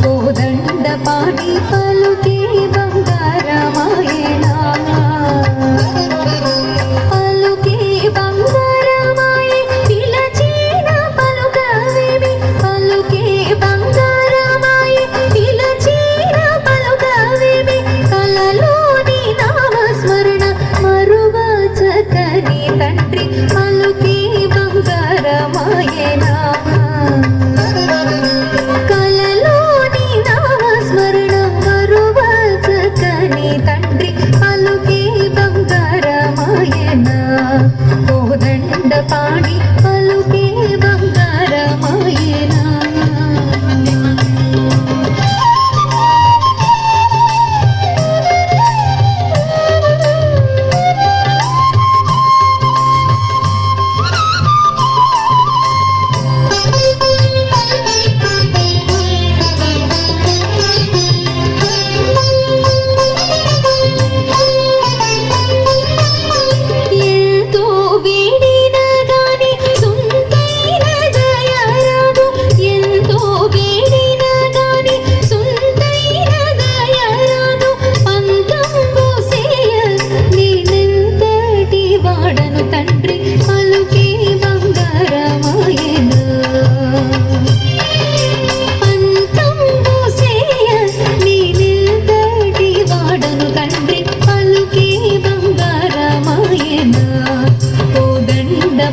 కోదండ పాడి పలుకే బంగారమాయనా పలుకే బంగారమాయే పిలచిన పలుకవేమి పలుకే బంగారమాయే పిలచిన పలుకవేమి కలలోని నామస్మరణ మరువ చక్కని తండ్రి పలుకే బంగారమాయనా కలలోని నామస్మరణ మరువ చక్కని తండ్రి పలుకే బంగారమాయనా కోదండ పాడి పలుకే బంగారమాయనా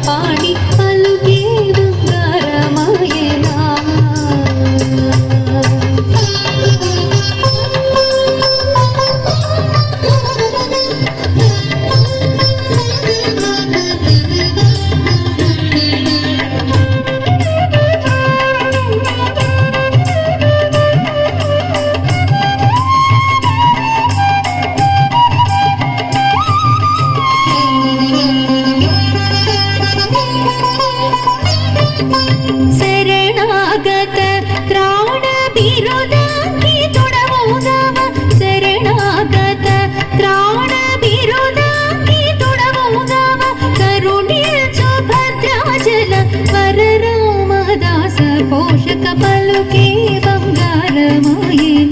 పాడి పలుకే బంగారమాయనా శరణాగత త్రాణ బిరుదాంకి తొడవుగావ శరణాగత త్రాణ బిరుదాంకి తొడవుగావ కరుణించు భద్రాచల వర రామదాస పోషక పలుకే బంగారమాయనా